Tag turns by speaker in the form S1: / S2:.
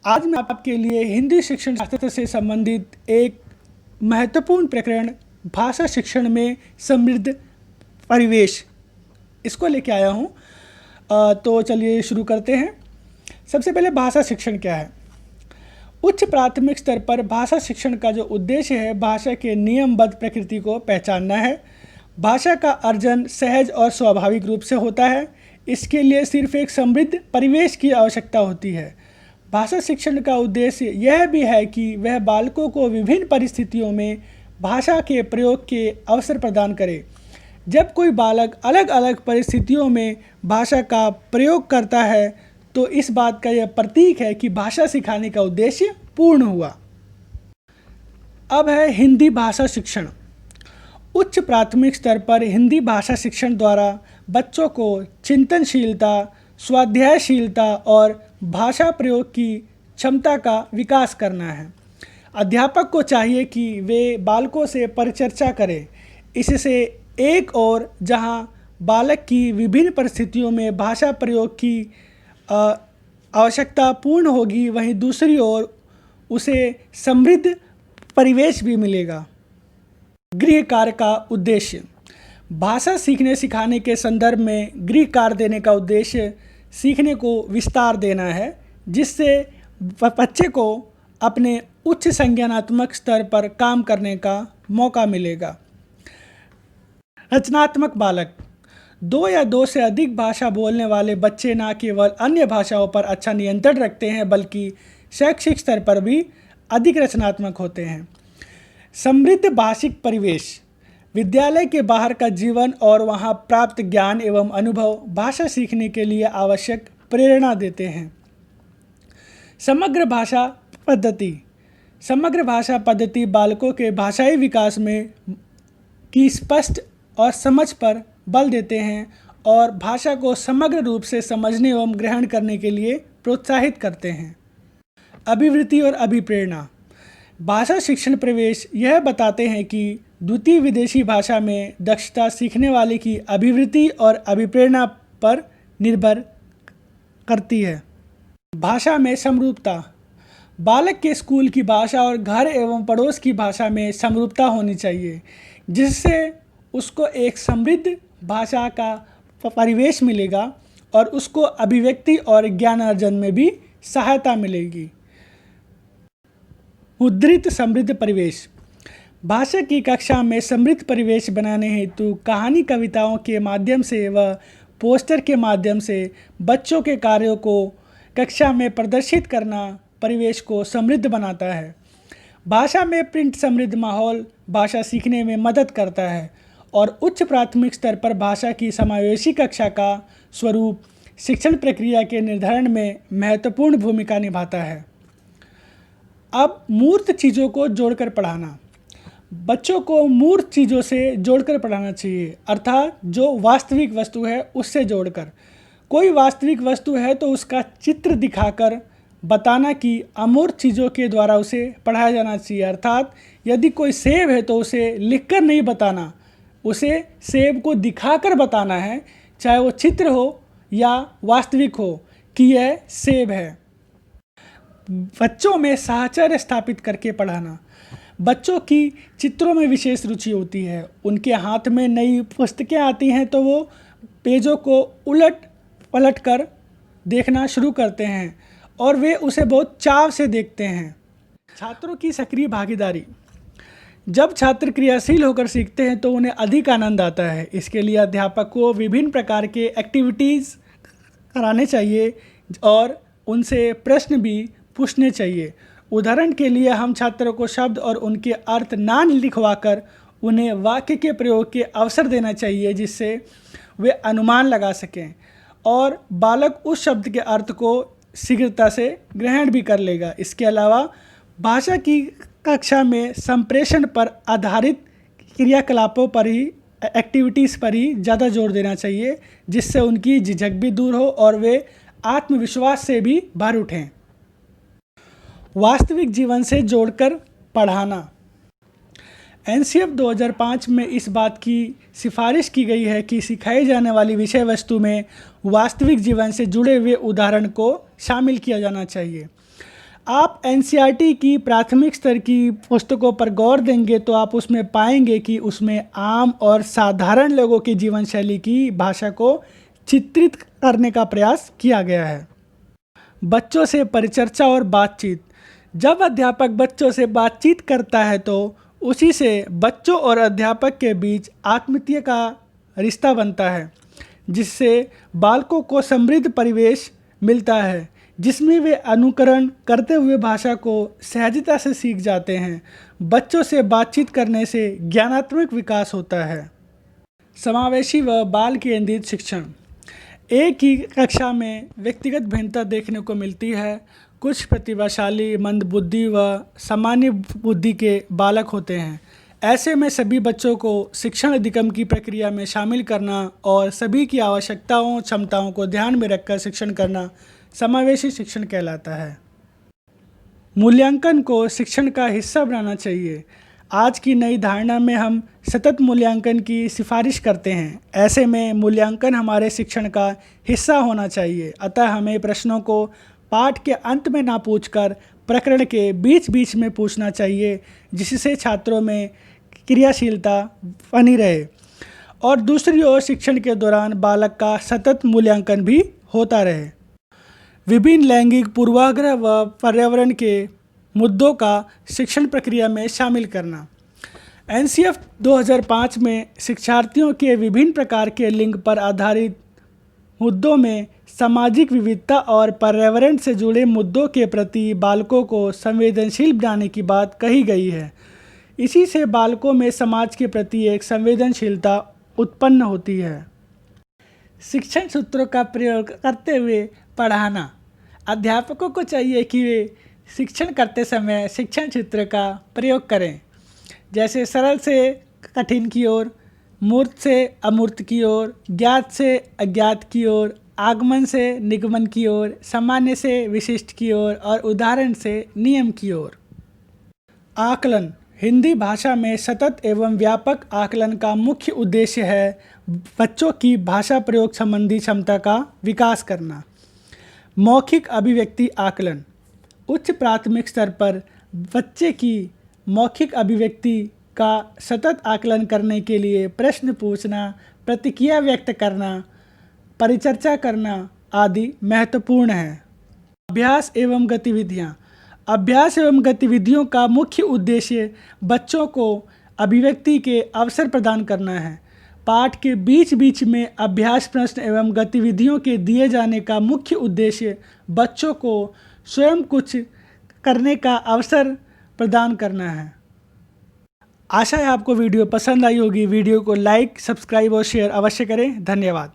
S1: आज मैं आपके लिए हिंदी शिक्षण शास्त्र से संबंधित एक महत्वपूर्ण प्रकरण भाषा शिक्षण में समृद्ध परिवेश इसको लेके आया हूँ। तो चलिए शुरू करते हैं। सबसे पहले भाषा शिक्षण क्या है। उच्च प्राथमिक स्तर पर भाषा शिक्षण का जो उद्देश्य है, भाषा के नियमबद्ध प्रकृति को पहचानना है। भाषा का अर्जन सहज और स्वाभाविक रूप से होता है। इसके लिए सिर्फ एक समृद्ध परिवेश की आवश्यकता होती है। भाषा शिक्षण का उद्देश्य यह भी है कि वह बालकों को विभिन्न परिस्थितियों में भाषा के प्रयोग के अवसर प्रदान करे। जब कोई बालक अलग अलग परिस्थितियों में भाषा का प्रयोग करता है तो इस बात का यह प्रतीक है कि भाषा सिखाने का उद्देश्य पूर्ण हुआ। अब है हिंदी भाषा शिक्षण। उच्च प्राथमिक स्तर पर हिंदी भाषा शिक्षण द्वारा बच्चों को चिंतनशीलता, स्वाध्यायशीलता और भाषा प्रयोग की क्षमता का विकास करना है। अध्यापक को चाहिए कि वे बालकों से परिचर्चा करें। इससे एक और जहां बालक की विभिन्न परिस्थितियों में भाषा प्रयोग की आवश्यकता पूर्ण होगी, वहीं दूसरी ओर उसे समृद्ध परिवेश भी मिलेगा। गृह कार्य का उद्देश्य। भाषा सीखने सिखाने के संदर्भ में गृह कार्य देने का उद्देश्य सीखने को विस्तार देना है, जिससे बच्चे को अपने उच्च संज्ञानात्मक स्तर पर काम करने का मौका मिलेगा। रचनात्मक बालक। 2 या 2 से अधिक भाषा बोलने वाले बच्चे न केवल अन्य भाषाओं पर अच्छा नियंत्रण रखते हैं, बल्कि शैक्षिक स्तर पर भी अधिक रचनात्मक होते हैं। समृद्ध भाषिक परिवेश। विद्यालय के बाहर का जीवन और वहां प्राप्त ज्ञान एवं अनुभव भाषा सीखने के लिए आवश्यक प्रेरणा देते हैं। समग्र भाषा पद्धति। समग्र भाषा पद्धति बालकों के भाषाई विकास में की स्पष्ट और समझ पर बल देते हैं और भाषा को समग्र रूप से समझने एवं ग्रहण करने के लिए प्रोत्साहित करते हैं। अभिवृत्ति और अभिप्रेरणा। भाषा शिक्षण प्रवेश यह बताते हैं कि द्वितीय विदेशी भाषा में दक्षता सीखने वाले की अभिवृत्ति और अभिप्रेरणा पर निर्भर करती है। भाषा में समरूपता। बालक के स्कूल की भाषा और घर एवं पड़ोस की भाषा में समरूपता होनी चाहिए, जिससे उसको एक समृद्ध भाषा का परिवेश मिलेगा और उसको अभिव्यक्ति और ज्ञानार्जन में भी सहायता मिलेगी। मुद्रित समृद्ध परिवेश। भाषा की कक्षा में समृद्ध परिवेश बनाने हेतु कहानी, कविताओं के माध्यम से व पोस्टर के माध्यम से बच्चों के कार्यों को कक्षा में प्रदर्शित करना परिवेश को समृद्ध बनाता है। भाषा में प्रिंट समृद्ध माहौल भाषा सीखने में मदद करता है और उच्च प्राथमिक स्तर पर भाषा की समावेशी कक्षा का स्वरूप शिक्षण प्रक्रिया के निर्धारण में महत्वपूर्ण भूमिका निभाता है। अब मूर्त चीज़ों को जोड़कर पढ़ाना। बच्चों को मूर्त चीज़ों से जोड़कर पढ़ाना चाहिए, अर्थात जो वास्तविक वस्तु है उससे जोड़कर। कोई वास्तविक वस्तु है तो उसका चित्र दिखाकर बताना कि अमूर्त चीज़ों के द्वारा उसे पढ़ाया जाना चाहिए। अर्थात यदि कोई सेब है तो उसे लिखकर नहीं बताना, उसे सेब को दिखाकर बताना है, चाहे वो चित्र हो या वास्तविक हो, कि यह सेब है। बच्चों में साहचर्य स्थापित करके पढ़ाना। बच्चों की चित्रों में विशेष रुचि होती है। उनके हाथ में नई पुस्तकें आती हैं तो वो पेजों को उलट पलट कर देखना शुरू करते हैं और वे उसे बहुत चाव से देखते हैं। छात्रों की सक्रिय भागीदारी। जब छात्र क्रियाशील होकर सीखते हैं तो उन्हें अधिक आनंद आता है। इसके लिए अध्यापक को विभिन्न प्रकार के एक्टिविटीज़ कराने चाहिए और उनसे प्रश्न भी पूछने चाहिए। उदाहरण के लिए हम छात्रों को शब्द और उनके अर्थ ना लिखवाकर उन्हें वाक्य के प्रयोग के अवसर देना चाहिए, जिससे वे अनुमान लगा सकें और बालक उस शब्द के अर्थ को शीघ्रता से ग्रहण भी कर लेगा। इसके अलावा भाषा की कक्षा में संप्रेषण पर आधारित क्रियाकलापों पर ही, एक्टिविटीज़ पर ही ज़्यादा जोर देना चाहिए, जिससे उनकी झिझक भी दूर हो और वे आत्मविश्वास से भी भर उठें। वास्तविक जीवन से जोड़कर पढ़ाना। एनसीएफ 2005 में इस बात की सिफारिश की गई है कि सिखाई जाने वाली विषय वस्तु में वास्तविक जीवन से जुड़े हुए उदाहरण को शामिल किया जाना चाहिए। आप एनसीईआरटी की प्राथमिक स्तर की पुस्तकों पर गौर देंगे तो आप उसमें पाएंगे कि उसमें आम और साधारण लोगों की जीवन शैली की भाषा को चित्रित करने का प्रयास किया गया है। बच्चों से परिचर्चा और बातचीत। जब अध्यापक बच्चों से बातचीत करता है तो उसी से बच्चों और अध्यापक के बीच आत्मीयता का रिश्ता बनता है, जिससे बालकों को समृद्ध परिवेश मिलता है जिसमें वे अनुकरण करते हुए भाषा को सहजता से सीख जाते हैं। बच्चों से बातचीत करने से ज्ञानात्मक विकास होता है। समावेशी व बाल केंद्रित शिक्षण। एक ही कक्षा में व्यक्तिगत भिन्नता देखने को मिलती है। कुछ प्रतिभाशाली, मंदबुद्धि व सामान्य बुद्धि के बालक होते हैं। ऐसे में सभी बच्चों को शिक्षण अधिगम की प्रक्रिया में शामिल करना और सभी की आवश्यकताओं, क्षमताओं को ध्यान में रखकर शिक्षण करना समावेशी शिक्षण कहलाता है। मूल्यांकन को शिक्षण का हिस्सा बनाना चाहिए। आज की नई धारणा में हम सतत मूल्यांकन की सिफारिश करते हैं। ऐसे में मूल्यांकन हमारे शिक्षण का हिस्सा होना चाहिए। अतः हमें प्रश्नों को पाठ के अंत में ना पूछकर प्रकरण के बीच बीच में पूछना चाहिए, जिससे छात्रों में क्रियाशीलता बनी रहे और दूसरी ओर शिक्षण के दौरान बालक का सतत मूल्यांकन भी होता रहे। विभिन्न लैंगिक पूर्वाग्रह व पर्यावरण के मुद्दों का शिक्षण प्रक्रिया में शामिल करना। एनसीएफ 2005 में शिक्षार्थियों के विभिन्न प्रकार के लिंग पर आधारित मुद्दों में सामाजिक विविधता और पर्यावरण से जुड़े मुद्दों के प्रति बालकों को संवेदनशील बनाने की बात कही गई है। इसी से बालकों में समाज के प्रति एक संवेदनशीलता उत्पन्न होती है। शिक्षण सूत्रों का प्रयोग करते हुए पढ़ाना। अध्यापकों को चाहिए कि वे शिक्षण करते समय शिक्षण सूत्र का प्रयोग करें, जैसे सरल से कठिन की ओर, मूर्त से अमूर्त की ओर, ज्ञात से अज्ञात की ओर, आगमन से निगमन की ओर, सामान्य से विशिष्ट की ओर और उदाहरण से नियम की ओर। आकलन। हिंदी भाषा में सतत एवं व्यापक आकलन का मुख्य उद्देश्य है बच्चों की भाषा प्रयोग संबंधी क्षमता का विकास करना। मौखिक अभिव्यक्ति आकलन। उच्च प्राथमिक स्तर पर बच्चे की मौखिक अभिव्यक्ति का सतत आकलन करने के लिए प्रश्न पूछना, प्रतिक्रिया व्यक्त करना, परिचर्चा करना आदि महत्वपूर्ण है। अभ्यास एवं गतिविधियाँ। अभ्यास एवं गतिविधियों का मुख्य उद्देश्य बच्चों को अभिव्यक्ति के अवसर प्रदान करना है। पाठ के बीच बीच में अभ्यास प्रश्न एवं गतिविधियों के दिए जाने का मुख्य उद्देश्य बच्चों को स्वयं कुछ करने का अवसर प्रदान करना है। आशा है आपको वीडियो पसंद आई होगी। वीडियो को लाइक, सब्सक्राइब और शेयर अवश्य करें। धन्यवाद।